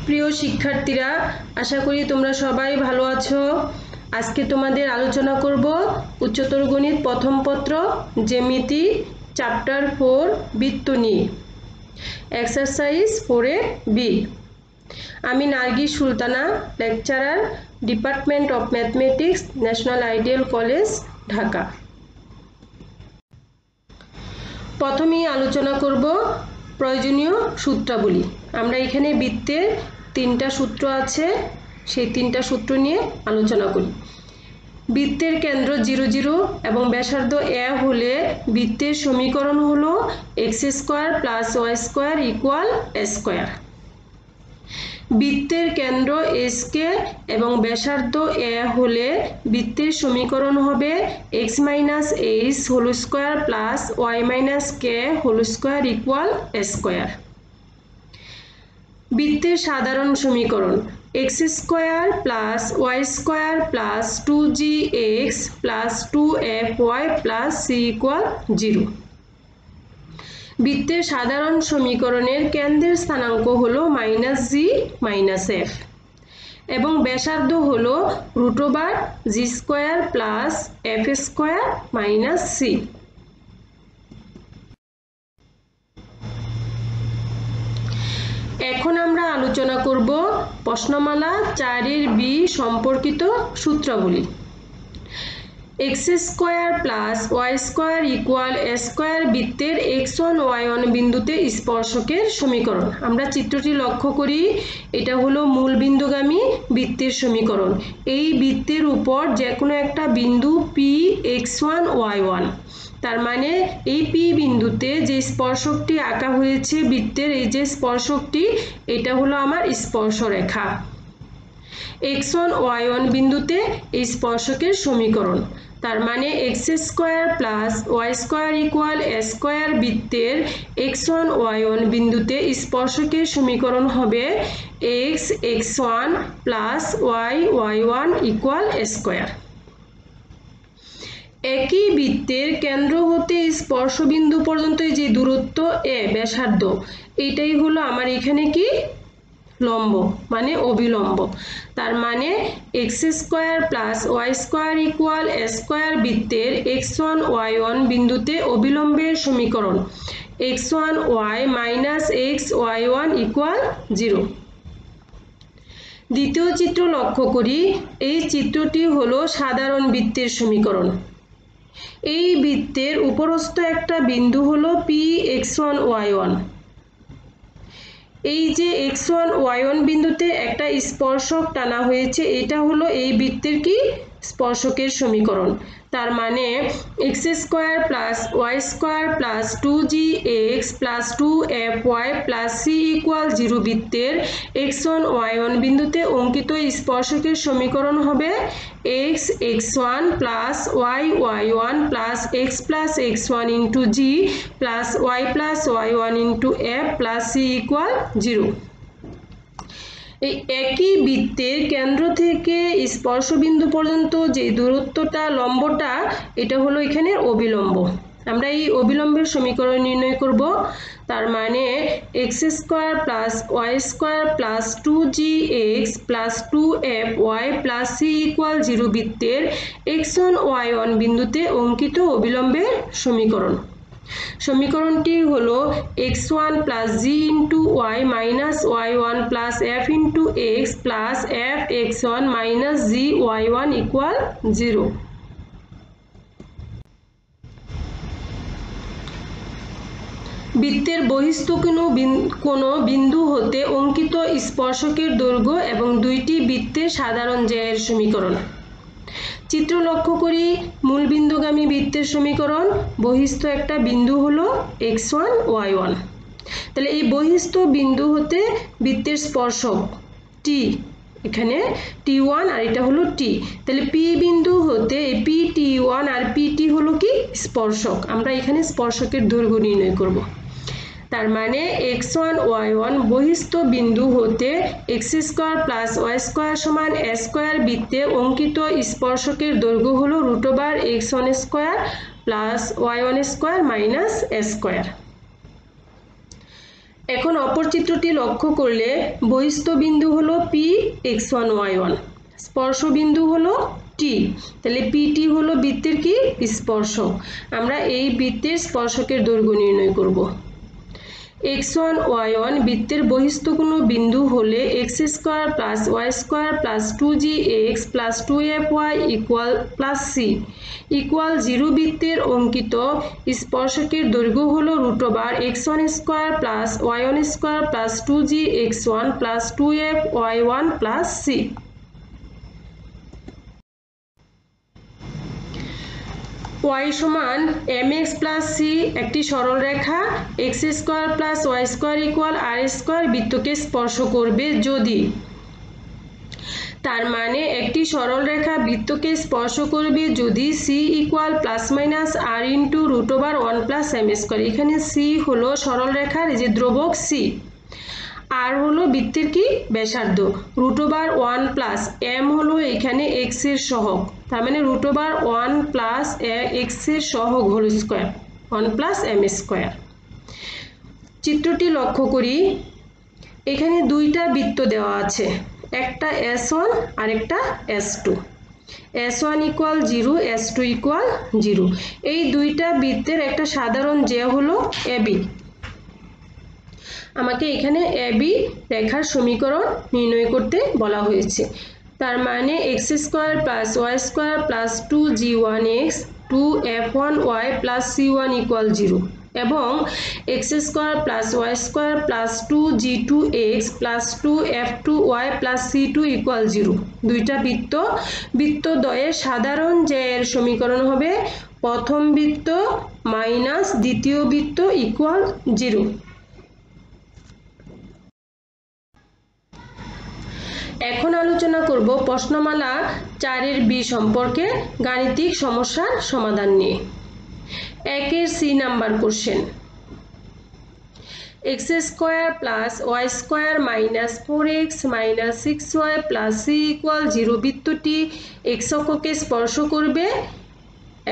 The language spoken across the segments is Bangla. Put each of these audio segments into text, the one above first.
প্রিয় শিক্ষার্থীরা, আশা করি তোমরা সবাই ভালো আছো। আজকে তোমাদের আলোচনা করব উচ্চতর গণিত প্রথম পত্র জ্যামিতি চ্যাপ্টার 4 বৃত্ত নিয়ে এক্সারসাইজ 4 বি। আমি Nargis Sultana, lecturer, department of mathematics, national ideal college, Dhaka. প্রথমেই আলোচনা করব প্রয়োজনীয় সূত্রাবলী। আমরা এখানে বৃত্তের 3টা সূত্র আছে, সেই 3টা সূত্র নিয়ে আলোচনা করি। বৃত্তের কেন্দ্র 0 0 এবং ব্যাসার্ধ a হলে বৃত্তের সমীকরণ হলো x² + y² = a²। বৃত্তের কেন্দ্র SK এবং ব্যাসার্ধ a হলে বৃত্তের সমীকরণ হবে x - h² + y - k² = a²। বৃত্তের সাধারণ সমীকরণ x² + y² + 2gx + 2fy + c = 0। বৃত্তের সাধারণ সমীকরণের কেন্দ্রের স্থানাঙ্ক হলো -g - f এবং ব্যাসার্ধ হলো √g² + f² - c। এখন আমরা আলোচনা করব প্রশ্নমালা 4 এর বি সম্পর্কিত সূত্রাবলী। x² + y² = a² বৃত্তের x1 y1 বিন্দুতে স্পর্শকের সমীকরণ। আমরা চিত্রটি লক্ষ্য করি, এটা হলো মূল বিন্দুগামী বৃত্তের সমীকরণ। এই বৃত্তের উপর যে কোনো একটা বিন্দু p x1 y1, তার মানে এই P বিন্দুতে যে স্পর্শকটি আঁকা হয়েছে বৃত্তের, এই যে স্পর্শকটি, এটা হলো আমার স্পর্শরেখা। x1 y1 বিন্দুতে এই স্পর্শকের সমীকরণ, তার মানে x² + y² = a² বৃত্তের x1 y1 বিন্দুতে স্পর্শকের সমীকরণ হবে x x1 + y y1 = a²। একই বৃত্তের কেন্দ্র হতে স্পর্শবিন্দু পর্যন্ত যে দূরত্ব a ব্যাসার্ধ, এটাই হলো আমার এখানে কি লম্ব, মানে অবিলম্ব। তার মানে x² + y² = a² বৃত্তের x1 y1 বিন্দুতে অবিলম্বের সমীকরণ x1 y - x y1 = 0। দ্বিতীয় চিত্র লক্ষ্য করি, এই চিত্রটি হলো সাধারণ বৃত্তের সমীকরণ। এই বৃত্তের উপরস্থ একটা বিন্দু হলো p x1 y1। এই যে x1 y1 বিন্দুতে একটা স্পর্শক টানা হয়েছে, এটা হলো এই বৃত্তের কি স্পর্শকের সমীকরণ। তার মানে x² + y² + 2gx + 2fy + c = 0 বৃত্তের x1 y1 বিন্দুতে অঙ্কিত স্পর্শকের সমীকরণ হবে x x1 + y y1 + x + x1 * g + y + y1 * f + c = 0। এই একই বৃত্তের কেন্দ্র থেকে স্পর্শবিন্দু পর্যন্ত যে দূরত্বটা লম্বটা, এটা হলো এখানে অবিলম্ব। আমরা এই অবিলম্বের সমীকরণ নির্ণয় করব। তার মানে x² + y² + 2gx + 2fy + c = 0 বৃত্তের x1 y1 বিন্দুতে অঙ্কিত অবিলম্বের সমীকরণ। সমীকরণটি হলো x1 + g * y - y1 + f * x + f x1 - g y1 = 0। বৃত্তের বহিস্থ কোনো বিন্দু হতে অঙ্কিত স্পর্শকের দৈর্ঘ্য এবং দুইটি বৃত্তের সাধারণ জ্যায়ের সমীকরণ। চিত্র লক্ষ্য করি, মূল বিন্দুগামী বৃত্তের সমীকরণ, বহিস্থ একটা বিন্দু হলো x1 y1। তাহলে এই বহিস্থ বিন্দু হতে বৃত্তের স্পর্শক t, এখানে t1 আর এটা হলো t। তাহলে p বিন্দু হতে এই pt1 আর pt হলো কি স্পর্শক। আমরা এখানে স্পর্শকের দৈর্ঘ্য নির্ণয় করব। তার মানে x1 y1 বহিস্থ বিন্দু হতে x² + y² = a² বৃত্তে অঙ্কিত স্পর্শকের দৈর্ঘ্য হলো √x1² + y1² - a²। এখন অপর চিত্রটি লক্ষ্য করলে বহিস্থ বিন্দু হলো পি x1 y1, স্পর্শ বিন্দু হলো টি, তাহলে পিটি হলো বৃত্তের কি স্পর্শক। আমরা এই বৃত্তের স্পর্শকের দৈর্ঘ্য নির্ণয় করব। x1 y1 বৃত্তের বহিস্থ কোনো বিন্দু হলে x square plus y square plus 2gx plus 2fy equal plus c equal 0 বৃত্তের অঙ্কিত স্পর্শকের দৈর্ঘ্য হলো √ x1 square plus y1 square plus 2gx1 plus 2fy1 plus c। y সমান mx প্লাস c একটি সরল রেখা x square plus y square equal r square বৃত্তকে স্পর্শ করবে যদি, তার মানে একটি সরল রেখা বৃত্তকে স্পর্শ করবে যদি c equal plus minus r into √1 plus m square. এখানে c হলো সরল রেখার এই যে ধ্রুবক c, আর হলো বৃত্তের কি ব্যাসার্ধ, √1 প্লাস m হলো এখানে x এর সহগ, তার মানে √1 প্লাস x এর সহগ whole square 1 plus m square. চিত্রটি লক্ষ্য করি, এখানে দুইটা বৃত্ত দেওয়া আছে, একটা S1 আর একটা S2। S1 equal 0, S2 equal 0। এই দুইটা বৃত্তের একটা সাধারণ যে হলো AB। আমাকে এখানে AB রেখার সমীকরণ নির্ণয় করতে বলা হয়েছে। তার মানে x square plus y square plus 2g1x 2f1y plus c1 equal 0 এবং x square plus y square plus 2g2x plus 2f2y plus c2 equal 0। দুইটা বৃত্তদ্বয়ের সাধারণ যে এর সমীকরণ হবে প্রথম বৃত্ত মাইনাস দ্বিতীয় বৃত্ত ইকুয়াল 0। এখন আলোচনা করব প্রশ্নমালা 4-এর বি সম্পর্কে গাণিতিক সমস্যার সমাধান নিয়ে। 1-এর C number question, x square plus y square minus 4x minus 6y plus c equal 0 বৃত্তটি x অক্ষকে স্পর্শ করবে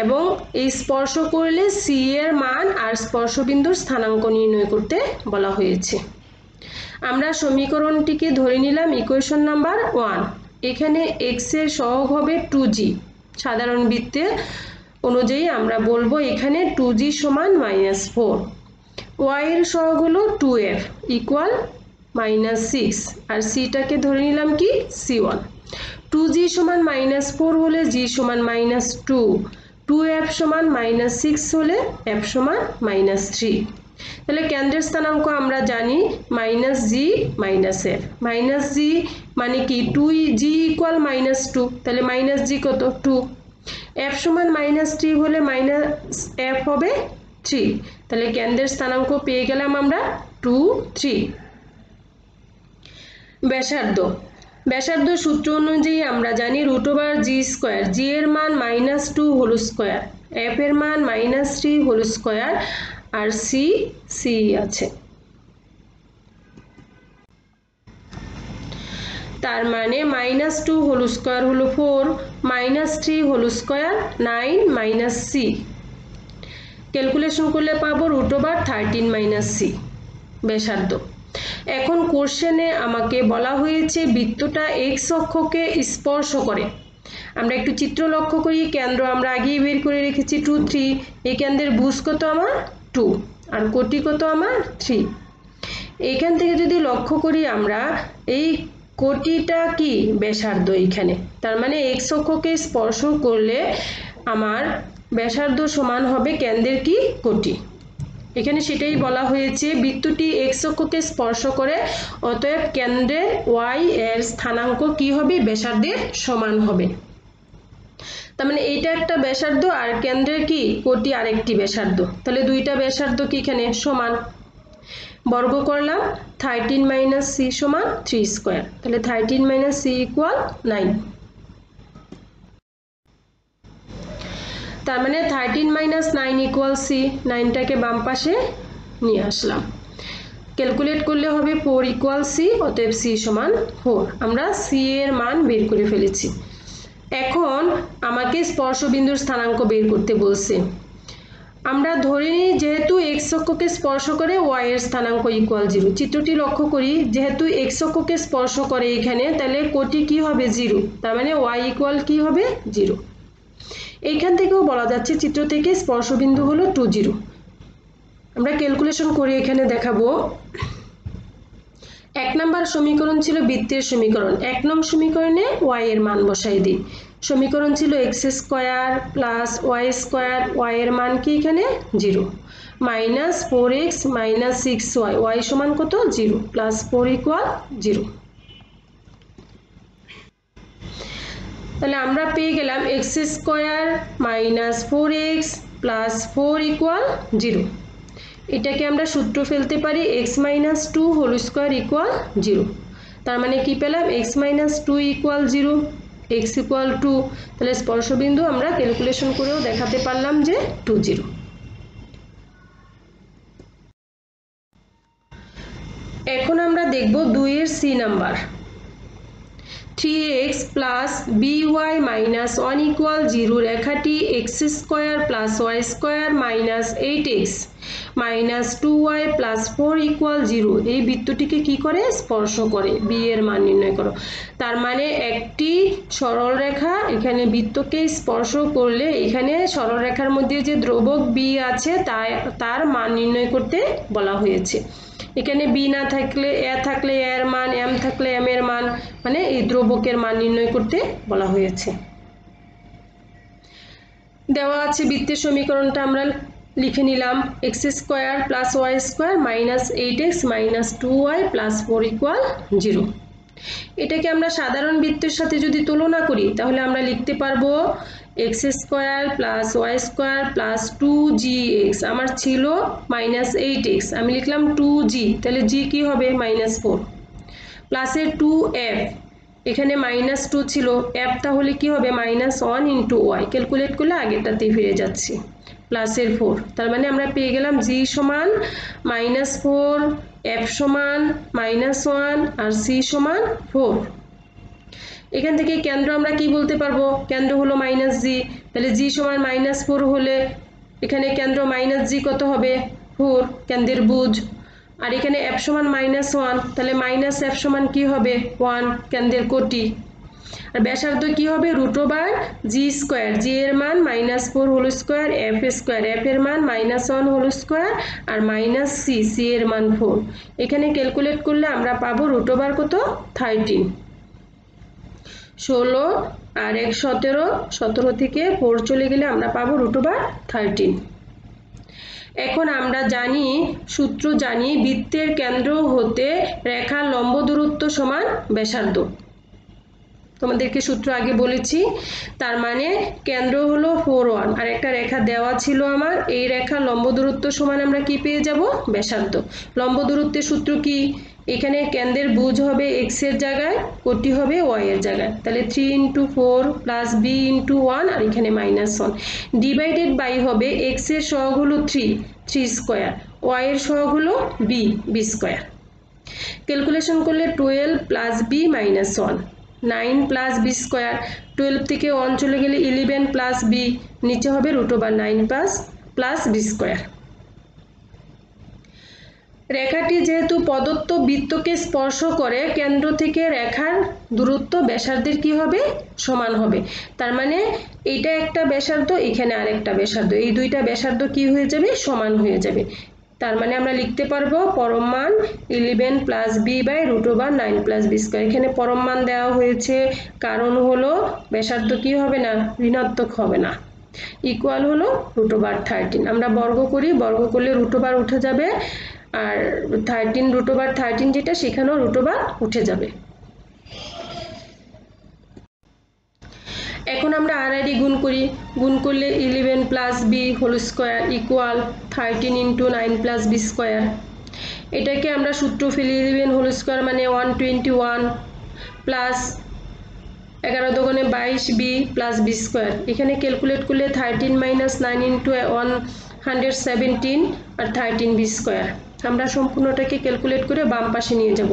এবং এই স্পর্শ করলে c এর মান আর স্পর্শবিন্দুর স্থানাঙ্ক নির্ণয় করতে বলা হয়েছে। আমরা সমীকরণটিকে ধরে নিলাম ইকুয়েশন নাম্বার 1। এখানে x এর সহগ হবে 2g, সাধারণ বৃত্তের অনুযায়ী আমরা বলবো এখানে 2g সমান -4, y এর সহগ হলো 2f ইকুয়াল -6 আর c টাকে ধরে নিলাম কি c1। 2g সমান -4 হলে g সমান -2, 2f সমান -6 হলে f সমান -3। তাহলে কেন্দ্রের স্থানাঙ্ক আমরা জানি -g -f, -g মানে কি 2g ইকুয়াল -2, তাহলে -g কত 2, f সমান -3 হলে -f হবে 3, তাহলে কেন্দ্রের স্থানাঙ্ক পেয়ে গেলাম আমরা 2 3। ব্যাসার্ধ সূত্র অনুযায়ী আমরা জানি √g², g এর মান -2 হোল স্কয়ার, f এর মান -3 হোল স্কয়ার আর c আছে। তার মানে -2 হোল স্কয়ার হলো 4, -3 হোল স্কয়ার 9 - c, ক্যালকুলেশন করলে পাবো √13 - c ব্যাসার্ধ। এখন কোশ্চেনে আমাকে বলা হয়েছে বৃত্তটা x অক্ষকে স্পর্শ করে। আমরা একটু চিত্র লক্ষ্য করি, কেন্দ্র আমরা আগেই বের করে রেখেছি 2 3, এই কেন্দ্রের ভুজ কত আমার 2 আর কোটি কত আমার 3। এখান থেকে যদি লক্ষ্য করি আমরা এই কোটিটা কি ব্যাসার্ধ এইখানে, তার মানে x অক্ষকে স্পর্শ করলে আমার ব্যাসার্ধ সমান হবে কেন্দ্রের কি কোটি। এখানে সেটাই বলা হয়েছে বৃত্তটি x অক্ষকে স্পর্শ করে, অতএব কেন্দ্রে y এর স্থানাঙ্ক কি হবে ব্যাসার্ধের সমান হবে। তার মানে এইটা একটা ব্যাসার্ধ আর কেন্দ্রের কি কোটি আরেকটি ব্যাসার্ধ, তাহলে দুইটা ব্যাসার্ধ কি এখানে সমান। বর্গ করলাম 13 - c সমান 3 স্কয়ার, তাহলে 13 - c ইকুয়াল 9। তার মানে 13 - 9 ইকুয়াল c, 9টাকে বাম পাশে নিয়ে আসলাম, ক্যালকুলেট করলে হবে 4 ইকুয়াল c, অতএব c সমান 4। আমরা c এর মান বের করে ফেলেছি। এখন আমাকে স্পর্শবিন্দুর স্থানাঙ্ক বের করতে বলছে। আমরা ধরে নিই যেহেতু x অক্ষকে স্পর্শ করে y এর স্থানাঙ্ক ইকুয়াল 0। চিত্রটি লক্ষ্য করি, যেহেতু x অক্ষকে স্পর্শ করে এখানে, তাহলে কোটি কি হবে 0, তার মানে y ইকুয়াল কি হবে 0। এইখান থেকেও বলা যাচ্ছে চিত্র থেকে স্পর্শবিন্দু হলো 2 0। আমরা ক্যালকুলেশন করে এখানে দেখাবো। 1 নম্বর সমীকরণ ছিল বৃত্তের সমীকরণ। 1 নং সমীকরণে y এর মান বসাই দিই। সমীকরণ ছিল x square plus y square, y এর মান কি এখানে 0, minus 4x minus 6y, y সমান কত 0, প্লাস 4 ইকুয়াল 0। তাহলে আমরা পেয়ে গেলাম x square minus 4x plus 4 equal 0। এটাকে আমরা সূত্র ফেলতে পারি x minus 2 whole square equal 0। তার মানে কি পেলাম x minus 2 equal 0, x equal 2। তাহলে স্পর্শবিন্দু আমরা ক্যালকুলেশন করেও দেখাতে পারলাম যে 2 0। এখন আমরা দেখব 2 এর C number. 3x plus by minus 1 equal 0 রেখাটি x square plus y square minus 8x minus 2y plus 4 equal 0 এই বৃত্তটিকে কি করে স্পর্শ করে, b এর মান নির্ণয় করো। তার মানে একটি সরল রেখা এখানে বৃত্তকে স্পর্শ করলে এখানে সরল রেখার মধ্যে যে ধ্রুবক b আছে তার মান নির্ণয় করতে বলা হয়েছে। এখানে b না থাকলে a থাকলে a এর মান, m থাকলে m এর মান, মানে এই ধ্রুবকের মান নির্ণয় করতে বলা হয়েছে। দেওয়া আছে বৃত্তের সমীকরণটা আমরা লিখে নিলাম, x square plus y square minus 8x minus 2y plus 4 equal 0। এটাকে আমরা সাধারণ বৃত্তের সাথে যদি তুলনা করি তাহলে আমরা লিখতে পারবো x square plus y square plus 2gx, আমার ছিল মাইনাস 8x, আমি লিখলাম 2g, তাহলে g কি হবে মাইনাস 4, প্লাসের 2f, এখানে মাইনাস 2 ছিল, f তাহলে কি হবে মাইনাস 1 ইন্টু y, ক্যালকুলেট করলে আগেরটাতে ফিরে যাচ্ছি, প্লাসের 4। তার মানে আমরা পেয়ে গেলাম g সমান মাইনাস 4, f সমান মাইনাস 1 আর c সমান 4। এখান থেকে কেন্দ্র আমরা কি বলতে পারবো, কেন্দ্র হলো মাইনাস জি, তাহলে জি সমান মাইনাস 4 হলে এখানে কেন্দ্র মাইনাস জি কত হবে 4, কেন্দ্রের বুজ। আর এখানে এফ সমান মাইনাস 1, তাহলে মাইনাস এফ সমান কি হবে 1, কেন্দ্রের কোটি। আর ব্যাসার্ধ কি হবে root over g square, g এর মান minus 4 whole square, f square, f এর মান মাইনাস 1 হোল স্কয়ার, আর মাইনাস সি, সি এর মান 4। এখানে ক্যালকুলেট করলে আমরা পাবো রুট ওভার কত 13, 16 আর 1 17, 17 থেকে 4 চলে গেলে আমরা পাবো রুট ওভার 13। এখন আমরা জানি, সূত্র জানি, বৃত্তের কেন্দ্র হতে রেখার লম্ব দূরত্ব সমান ব্যাসার্ধ। তোমাদেরকে সূত্র আগে বলেছি। তার মানে কেন্দ্র হলো 4 1 আর একটা রেখা দেওয়া ছিল আমার, এই রেখার লম্ব দূরত্ব সমান আমরা কি পেয়ে যাব ব্যাসার্ধ। লম্ব দূরত্বের সূত্র কি, এখানে কেন্দ্রের বুজ হবে x এর জায়গায়, কোটি হবে y এর জায়গায়, তাহলে 3 ইন্টু 4 প্লাস b ইন্টু 1 আর এখানে মাইনাস 1 ডিভাইডেড বাই হবে x এর সহগ হলো 3, 3 স্কয়ার, y এর সহগ হলো b, b স্কয়ার। ক্যালকুলেশন করলে 12 plus b minus 1, 9 plus B square, 12 থেকে 1 চলে গেলে 11 প্লাস বি, নিচে হবে root over 9 plus B square. রেখাটি যেহেতু প্রদত্ত বৃত্তকে স্পর্শ করে, কেন্দ্র থেকে রেখার দূরত্ব ব্যাসার্ধের কি হবে সমান হবে। তার মানে এইটা একটা ব্যাসার্ধ, এখানে আরেকটা ব্যাসার্ধ, এই দুইটা ব্যাসার্ধ কি হয়ে যাবে সমান হয়ে যাবে। তার মানে আমরা লিখতে পারবো পরম মান 11 plus B by root over 9 plus B square. এখানে পরম মান দেওয়া হয়েছে কারণ হলো ব্যাসার্ধ কি হবে না ঋণাত্মক হবে না, ইকুয়াল হলো রুট ওভার 13। আমরা বর্গ করি, বর্গ করলে রুট ওভার উঠে যাবে, আর 13 রুট ওভার 13 যেটা সেখানেও রুট ওভার উঠে যাবে। এখন আমরা আড়াআড়ি গুণ করি, গুণ করলে 11 plus B whole square equal 13 into 9 plus B square. এটাকে আমরা সূত্র ফেলি, 11 হোল স্কয়ার মানে 121 প্লাস 11 দোকানে 22 বি প্লাস বি স্কয়ার। এখানে ক্যালকুলেট করলে 13 মাইনাস 9 ইন্টু 117 আর 13 বি স্কয়ার। আমরা সম্পূর্ণটাকে ক্যালকুলেট করে বাম পাশে নিয়ে যাব,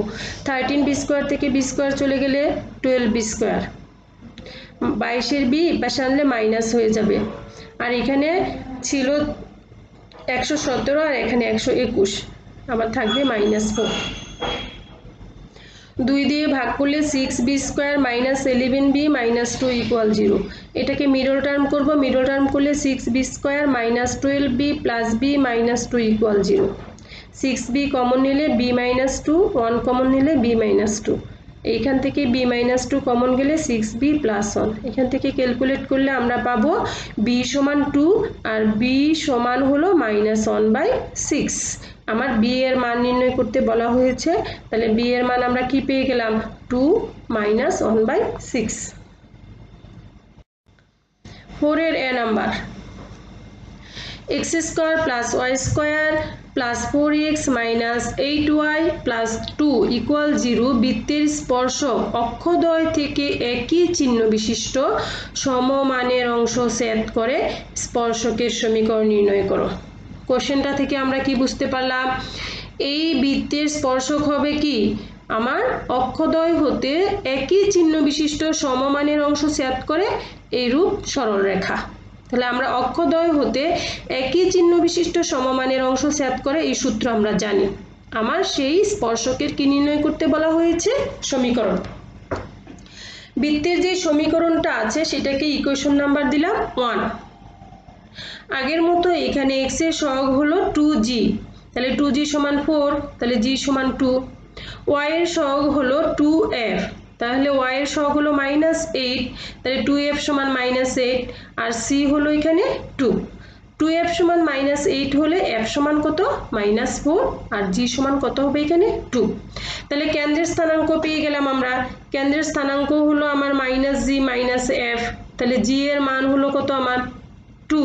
13 বি স্কয়ার থেকে বি স্কয়ার চলে গেলে 12 বি স্কয়ার, 22 এর বি পাশে আনলে মাইনাস হয়ে যাবে। আর এখানে ছিল 117 আর এখানে 121 আবার থাকবে -4। 2 দিয়ে ভাগ করলে 6b² - 11b - 2 = 0। এটাকে মিডল টার্ম করব, মিডল টার্ম করলে 6b² - 12b + b - 2 = 0। 6b common নিলে b - 2, 1 কমন নিলে b - 2, এইখান থেকে b - 2 কমন গেলে 6b + 1। এখান থেকে ক্যালকুলেট করলে আমরা পাবো b = 2 আর b সমান হলো -1/6। আমার b এর মান নির্ণয় করতে বলা হয়েছে, তাহলে b এর মান আমরা কি পেয়ে গেলাম 2 - 1/6। 4 এর a number x² + y² + 4x - 8y + 2 = 0 বৃত্তের স্পর্শক অক্ষদ্বয় থেকে একই চিহ্ন বিশিষ্ট সমমানের অংশ ছেদ করে স্পর্শকের সমীকরণ নির্ণয় করো। কোশ্চেনটা থেকে আমরা কি বুঝতে পারলাম, এই বৃত্তের স্পর্শক হবে কি আমার অক্ষদ্বয় হতে একই চিহ্ন বিশিষ্ট সমমানের অংশ ছেদ করে এইরূপ সরলরেখা। তাহলে আমরা অক্ষদ্বয় হতে একই চিহ্ন বিশিষ্ট সমমানের অংশ ছেদ করে এই সূত্র আমরা জানি। আমার সেই স্পর্শকের কি নির্ণয় করতে বলা হয়েছে, সমীকরণ। বৃত্তের যে সমীকরণটা আছে সেটাকে ইকুয়েশন নাম্বার দিলাম 1। আগের মতো এখানে x এর সহগ হলো 2g, তাহলে 2g = 4, তাহলে g = 2। y এর সহগ হলো 2f, তাহলে y এর সহগ হলো -8, তাহলে 2f = -8 আর c হলো এখানে 2। 2f = -8 হলে f সমান কত -4 আর g সমান কত হবে এখানে 2। তাহলে কেন্দ্রের স্থানাঙ্ক পেয়ে গেলাম আমরা। কেন্দ্রের স্থানাঙ্ক হলো আমার -g - f, তাহলে g এর মান হলো কত আমার 2,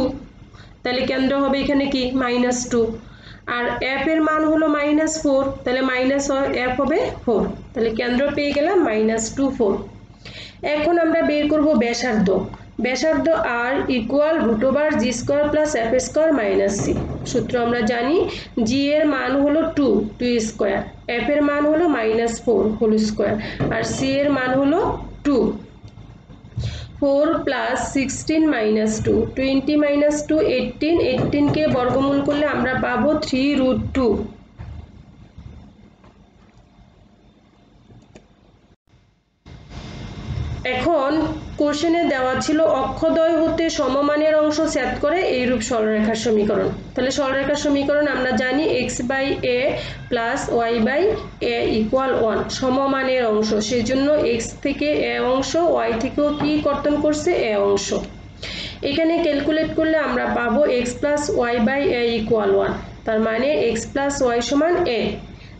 তাহলে কেন্দ্র হবে এখানে কি -2 আর f এর মান হলো -4, তাহলে f হবে 4, তাহলে কেন্দ্র পেয়ে গেলাম -2 4। এখন আমরা বের করব ব্যাসার্ধ। ব্যাসার্ধ r = √g² + f² - c। সূত্র আমরা জানি, g এর মান হলো 2² f এর মান হলো -4² আর c এর মান হলো 2। 4 + 16 - 2, 20 - 2 18, 18 কে বর্গমূল করলে আমরা পাবো 3√2। এখন কোশ্চেনে দেওয়া ছিল অক্ষদ্বয় হতে সমমানের অংশ ছেদ করে এইরূপ সরলরেখার সমীকরণ। তাহলে সরলরেখার সমীকরণ আমরা জানি x/a + y/a = 1, সমমানের অংশ, সেজন্য x থেকে a অংশ, y থেকেও কি কর্তন করছে a অংশ। এখানে ক্যালকুলেট করলে আমরা পাবো x + y/a = 1, তার মানে x + y = a।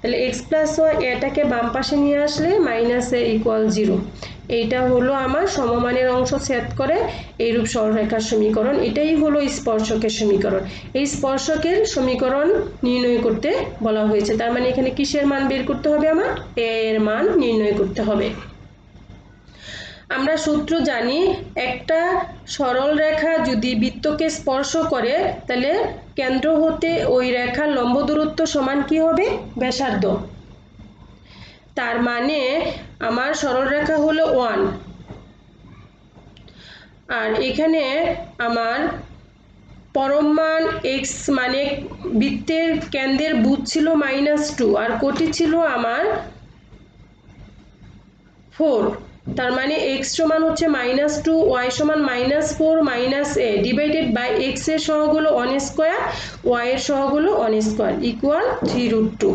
তাহলে x + y এটাকে বাম পাশে নিয়ে আসলে -a = 0। এইটা হলো আমার সমমানের অংশ ছেদ করে এইরূপ সরলরেখার সমীকরণ। এটাই হলো স্পর্শকের সমীকরণ। এই স্পর্শকের সমীকরণ নির্ণয় করতে বলা হয়েছে, তার মানে এখানে কিসের মান বের করতে হবে, আমার a এর মান নির্ণয় করতে হবে। আমরা সূত্র জানি, একটা সরল রেখা যদি বৃত্তকে স্পর্শ করে তাহলে কেন্দ্র হতে ওই রেখার লম্ব দূরত্ব সমান কি হবে, ব্যাসার্ধ। তার মানে আমার সরলরেখা হলো 1 আর এখানে আমার পরম মান x, মানে বৃত্তের কেন্দ্রের বুঁদ ছিল -2 আর কোটি ছিল আমার 4, তার মানে x সমান হচ্ছে -2, y সমান -4 - a ডিভাইডেড বাই x এর সহগ হলো 1², y এর সহগ হলো 1² = 3√2।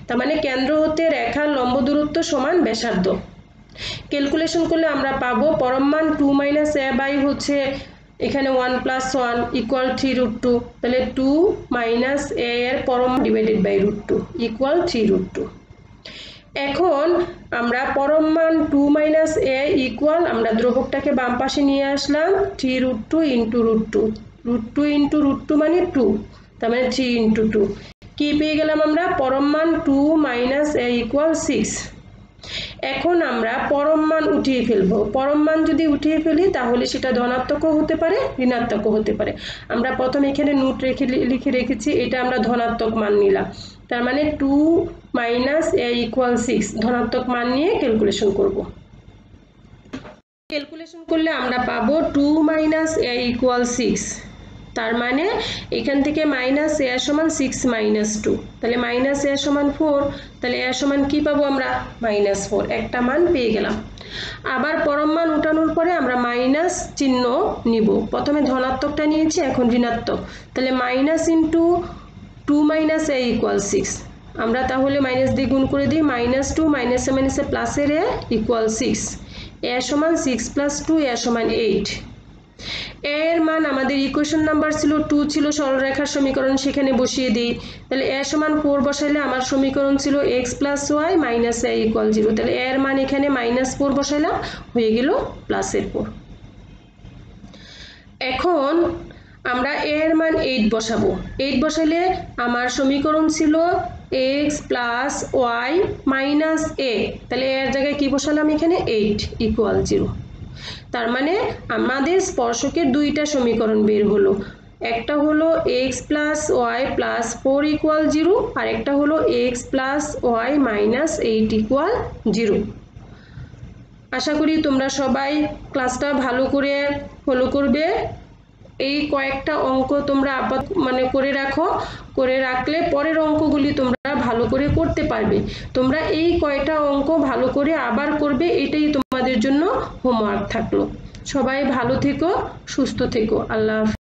তার মানে কেন্দ্র হতে রেখার লম্ব দূরত্ব সমান ব্যাসার্ধ। ক্যালকুলেশন করলে আমরা পাবো পরম মান 2 - a বাই হচ্ছে এখানে 1 + 1 = 3√2, তাহলে 2 - a এর পরম ডিভাইডেড বাই √2 = 3√2। এখন আমরা পরম মান 2 - a = আমরা ধ্রুবকটাকে বাম পাশে নিয়ে আসলাম 3√2 × √2, √2 × √2 মানে 2, তার মানে 3 × 2 কি পেয়ে গেলাম আমরা, পরম মান 2 - a = 6। এখন আমরা পরম মান উঠিয়ে ফেলবো। পরম মান যদি উঠিয়ে ফেলি তাহলে সেটা ধনাত্মকও হতে পারে, ঋণাত্মকও হতে পারে। আমরা প্রথমে এখানে নোট লিখে রেখেছি, এটা আমরা ধনাত্মক মান নিলাম, তার মানে 2 - a = 6 ধনাত্মক মান নিয়ে ক্যালকুলেশন করব। ক্যালকুলেশন করলে আমরা পাবো 2 - a = 6 তার মানে এখান থেকে মাইনাস a সমান 6 মাইনাস 2, তাহলে মাইনাস a সমান 4, তাহলে a সমান কি পাবো আমরা মাইনাস 4, একটা মান পেয়ে গেলাম। আবার পরম মান উঠানোর পরে আমরা মাইনাস চিহ্ন নিব, প্রথমে ধনাত্মকটা নিয়েছি এখন ঋণাত্মক, তাহলে minus into 2 minus a equal 6, আমরা তাহলে মাইনাস দিয়ে গুণ করে দিই, মাইনাস 2 মাইনাসে মাইনাসে প্লাসের a ইকুয়াল 6, a সমান 6 প্লাস 2 a সমান 8। এর মান আমাদের ইকুয়েশন নাম্বার ছিল 2 ছিল সরলরেখার সমীকরণ, সেখানে বসিয়ে দিই, তাহলে a সমান 4 বসাইলে আমার সমীকরণ ছিল x plus y minus a equal 0, তাহলে এর মান এখানে মাইনাস 4 বসাইলাম, হয়ে গেল প্লাসের 4। এখন আমরা a এর মান 8 বসাবো, 8 বসাইলে আমার সমীকরণ ছিল x plus y minus a, তাহলে এর জায়গায় কি বসালাম এখানে 8 ইকুয়াল 0। তার মানে আমাদের স্পর্শকের দুইটা সমীকরণ বের হলো, একটা হলো x plus y plus 4 equal 0, আর একটা হলো x plus y minus 8 equal 0। আশা করি তোমরা সবাই ক্লাসটা ভালো করে ফলো করবে। এই কয়েকটা অঙ্ক তোমরা করে রাখো, করে রাখলে পরের অঙ্কগুলি তোমরা ভালো করে করতে পারবে। তোমরা এই কয়টা অঙ্ক ভালো করে আবার করবে, এটাই তোমাদের জন্য হোমওয়ার্ক থাকলো। সবাই ভালো থেকো, সুস্থ থেকো, আল্লাহ হাফেজ।